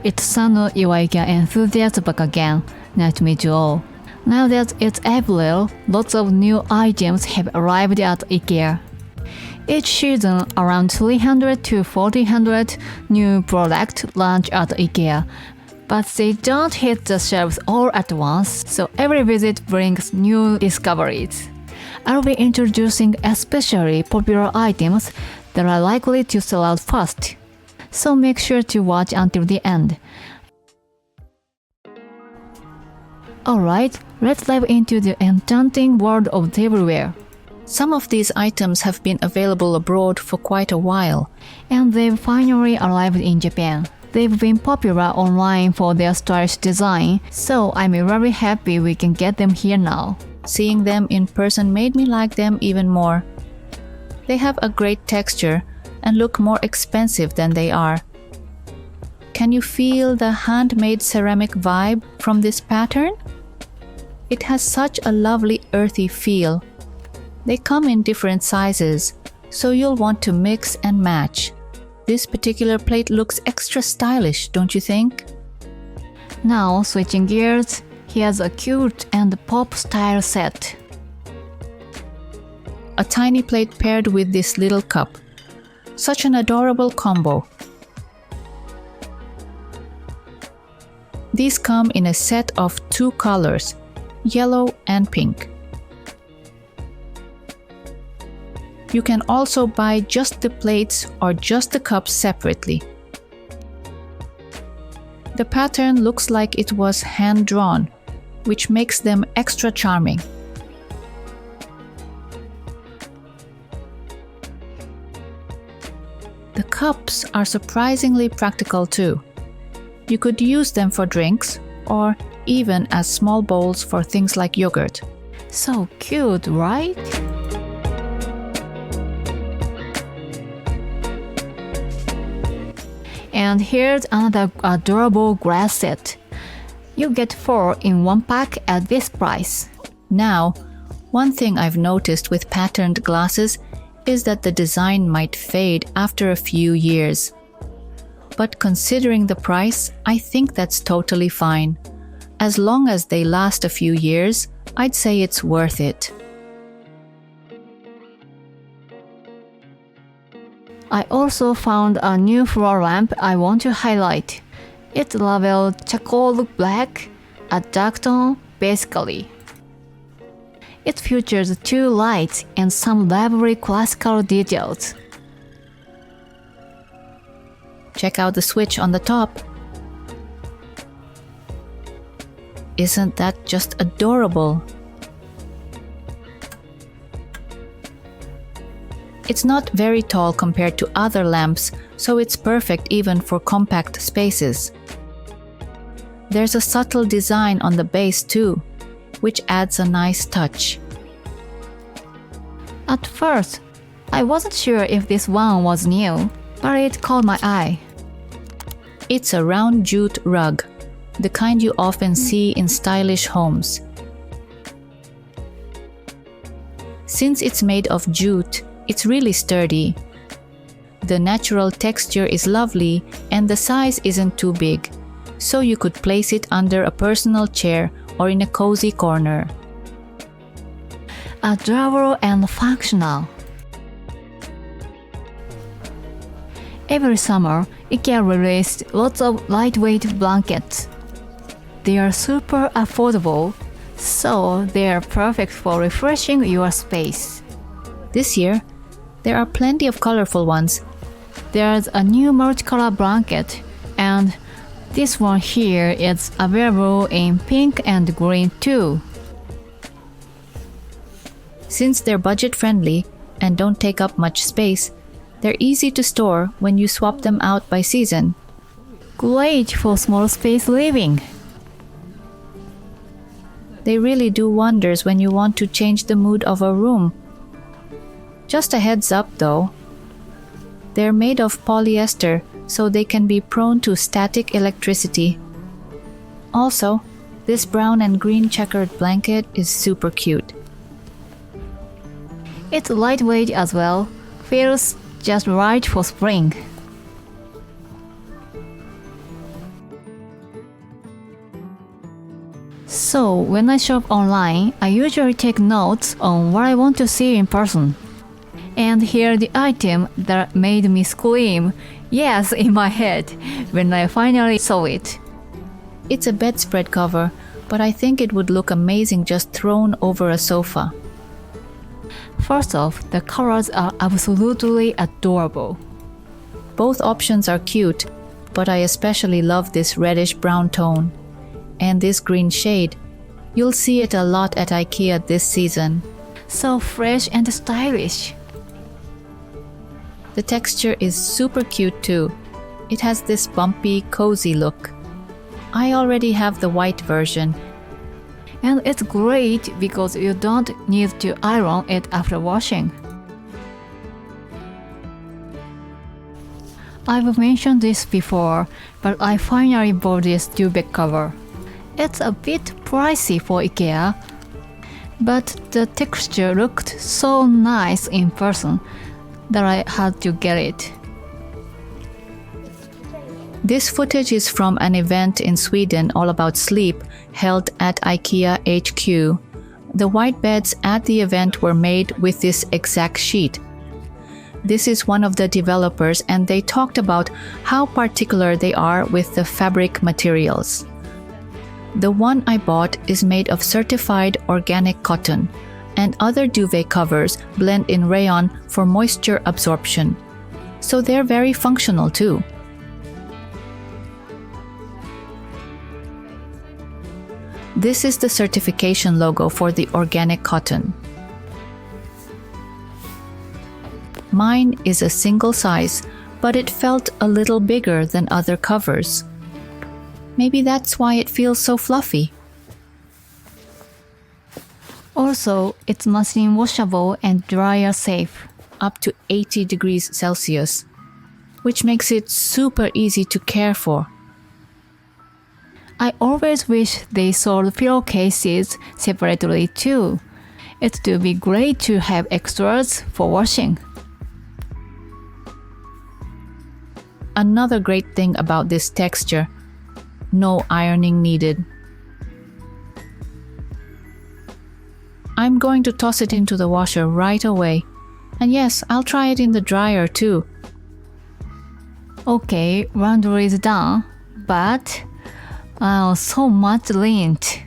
it's Sano, your IKEA enthusiast back again. Nice to meet you all. Now that it's April, lots of new items have arrived at IKEA. Each season, around 300 to 400 new products launch at IKEA, but they don't hit the shelves all at once, so every visit brings new discoveries. I'll be introducing especially popular items that are likely to sell out fast, so make sure to watch until the end. Alright, let's dive into the enchanting world of tableware. Some of these items have been available abroad for quite a while, and they've finally arrived in Japan. They've been popular online for their stylish design, so I'm very happy we can get them here now. Seeing them in person made me like them even more. They have a great texture and look more expensive than they are. Can you feel the handmade ceramic vibe from this pattern? It has such a lovely earthy feel. They come in different sizes, so you'll want to mix and match. This particular plate looks extra stylish, don't you think? Now, switching gears, here's a cute and pop style set. A tiny plate paired with this little cup. Such an adorable combo. These come in a set of 2 colors, yellow and pink. You can also buy just the plates or just the cups separately. The pattern looks like it was hand-drawn, which makes them extra charming. The cups are surprisingly practical too. You could use them for drinks or even as small bowls for things like yogurt. So cute, right? And here's another adorable glass set. You get 4 in 1 pack at this price. Now, one thing I've noticed with patterned glasses is that the design might fade after a few years. But considering the price, I think that's totally fine. As long as they last a few years, I'd say it's worth it. I also found a new floor lamp I want to highlight. It's labeled charcoal black, a dark tone, basically. It features 2 lights and some lovely classical details. Check out the switch on the top. Isn't that just adorable? It's not very tall compared to other lamps, so it's perfect even for compact spaces. There's a subtle design on the base too, which adds a nice touch. At first, I wasn't sure if this one was new, but it caught my eye. It's a round jute rug, the kind you often see in stylish homes. Since it's made of jute, it's really sturdy. The natural texture is lovely and the size isn't too big, so you could place it under a personal chair or in a cozy corner. Adorable and functional. Every summer, IKEA released lots of lightweight blankets. They are super affordable, so they are perfect for refreshing your space. This year, there are plenty of colorful ones. There's a new multicolor blanket, and this one here is available in pink and green too. Since they're budget-friendly and don't take up much space, they're easy to store when you swap them out by season. Great for small space living. They really do wonders when you want to change the mood of a room. Just a heads up though, they're made of polyester, so they can be prone to static electricity. Also, this brown and green checkered blanket is super cute. It's lightweight as well, feels just right for spring. So when I shop online, I usually take notes on what I want to see in person. And here the item that made me scream yes in my head when I finally saw it. It's a bedspread cover, but I think it would look amazing just thrown over a sofa. First off, the colors are absolutely adorable. Both options are cute, but I especially love this reddish brown tone. And this green shade. You'll see it a lot at IKEA this season. So fresh and stylish. The texture is super cute too. It has this bumpy, cozy look. I already have the white version. And it's great because you don't need to iron it after washing. I've mentioned this before, but I finally bought this duvet cover. It's a bit pricey for IKEA, but the texture looked so nice in person that I had to get it. This footage is from an event in Sweden all about sleep held at IKEA HQ. The white beds at the event were made with this exact sheet. This is one of the developers, and they talked about how particular they are with the fabric materials. The one I bought is made of certified organic cotton, and other duvet covers blend in rayon for moisture absorption. So they're very functional too. This is the certification logo for the organic cotton. Mine is a single size, but it felt a little bigger than other covers. Maybe that's why it feels so fluffy. Also, it's machine washable and dryer safe, up to 80 degrees Celsius, which makes it super easy to care for. I always wish they sold pillowcases separately too. It would be great to have extras for washing. Another great thing about this texture, no ironing needed. I'm going to toss it into the washer right away. And yes, I'll try it in the dryer too. Okay, laundry is done, but so much lint.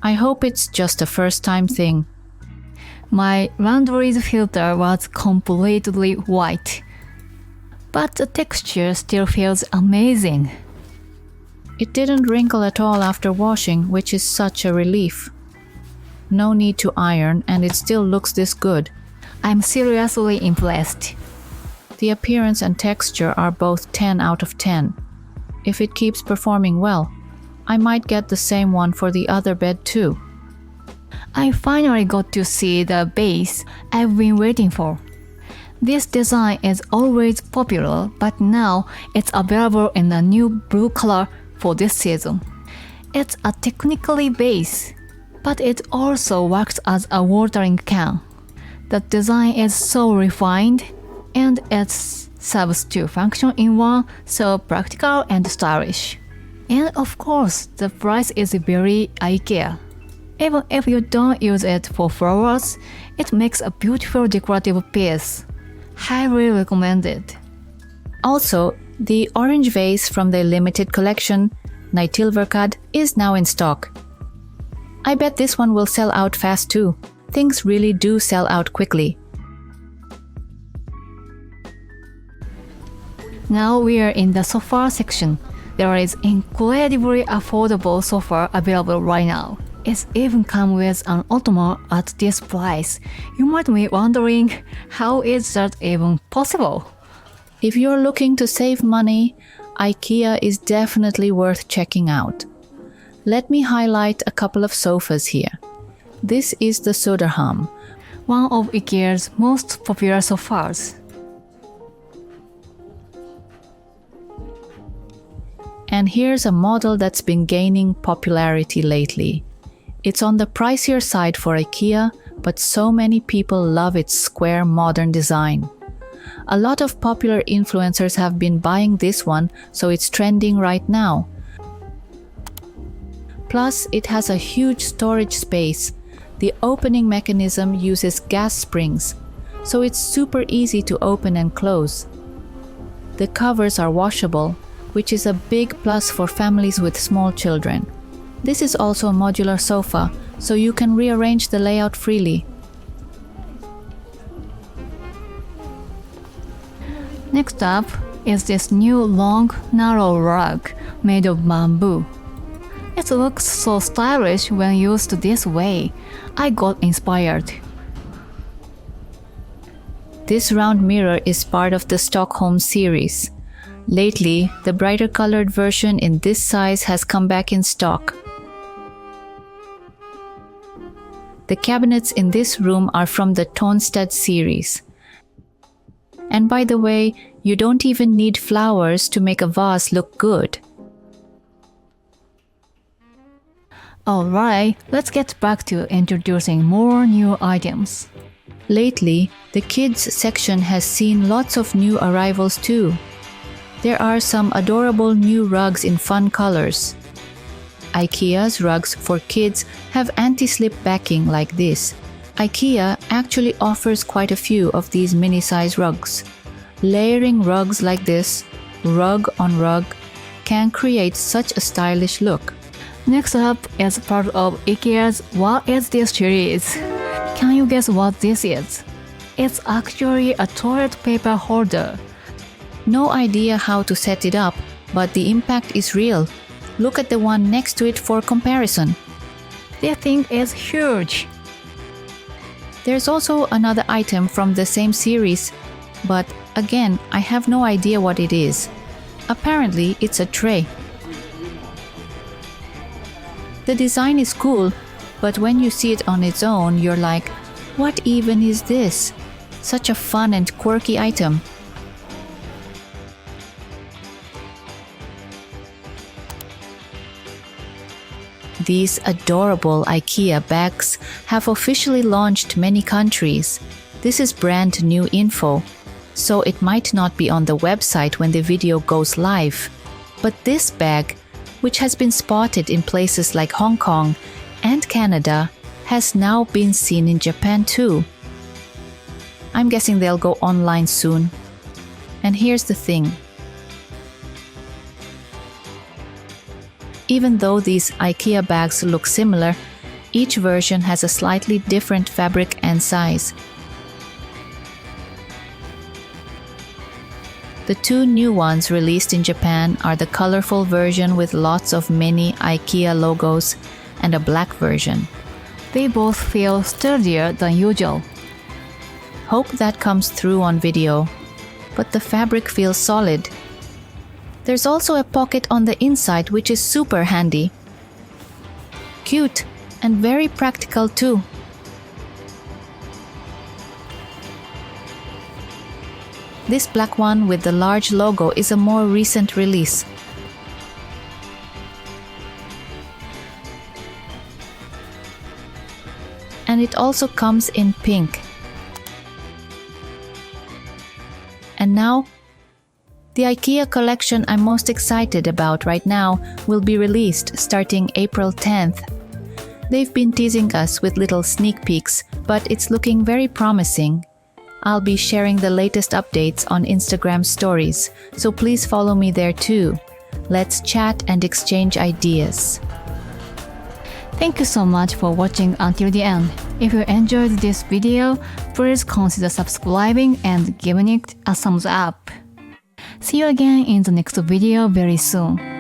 I hope it's just a first-time thing. My laundry filter was completely white, but the texture still feels amazing. It didn't wrinkle at all after washing, which is such a relief. No need to iron, and it still looks this good. I'm seriously impressed. The appearance and texture are both 10 out of 10. If it keeps performing well, I might get the same one for the other bed too. I finally got to see the base I've been waiting for. This design is always popular, but now it's available in a new blue color for this season. It's a technically base, but it also works as a watering can. The design is so refined, and it serves two functions in one, so practical and stylish. And of course, the price is very IKEA. Even if you don't use it for flowers, it makes a beautiful decorative piece. Highly recommended. Also, the orange vase from the limited collection, NATTHÄGER, is now in stock. I bet this one will sell out fast too. Things really do sell out quickly. Now we are in the sofa section. There is incredibly affordable sofa available right now. It even comes with an ottoman at this price. You might be wondering, how is that even possible? If you're looking to save money, IKEA is definitely worth checking out. Let me highlight a couple of sofas here. This is the SÖDERHAMN, one of IKEA's most popular sofas. And here's a model that's been gaining popularity lately. It's on the pricier side for IKEA, but so many people love its square modern design. A lot of popular influencers have been buying this one, so it's trending right now. Plus, it has a huge storage space. The opening mechanism uses gas springs, so it's super easy to open and close. The covers are washable, which is a big plus for families with small children. This is also a modular sofa, so you can rearrange the layout freely. Next up is this new long, narrow rug made of bamboo. It looks so stylish when used this way. I got inspired. This round mirror is part of the Stockholm series. Lately, the brighter colored version in this size has come back in stock. The cabinets in this room are from the GLOSTAD series. And by the way, you don't even need flowers to make a vase look good. Alright, let's get back to introducing more new items. Lately, the kids section has seen lots of new arrivals too. There are some adorable new rugs in fun colors. IKEA's rugs for kids have anti-slip backing like this. IKEA actually offers quite a few of these mini-size rugs. Layering rugs like this, rug on rug, can create such a stylish look. Next up is part of IKEA's What is this series? Can you guess what this is? It's actually a toilet paper holder. No idea how to set it up, but the impact is real. Look at the one next to it for comparison. This thing is huge. There's also another item from the same series, but again, I have no idea what it is. Apparently, it's a tray. The design is cool, but when you see it on its own, you're like, what even is this? Such a fun and quirky item. These adorable IKEA bags have officially launched many countries. This is brand new info, so it might not be on the website when the video goes live. But this bag, which has been spotted in places like Hong Kong and Canada, has now been seen in Japan too. I'm guessing they'll go online soon. And here's the thing. Even though these IKEA bags look similar, each version has a slightly different fabric and size. The two new ones released in Japan are the colorful version with lots of mini IKEA logos and a black version. They both feel sturdier than usual. Hope that comes through on video, but the fabric feels solid. There's also a pocket on the inside which is super handy. Cute and very practical too. This black one with the large logo is a more recent release. And it also comes in pink. And now, the IKEA collection I'm most excited about right now will be released starting April 10th. They've been teasing us with little sneak peeks, but it's looking very promising. I'll be sharing the latest updates on Instagram stories, so please follow me there too. Let's chat and exchange ideas. Thank you so much for watching until the end. If you enjoyed this video, please consider subscribing and giving it a thumbs up. See you again in the next video very soon.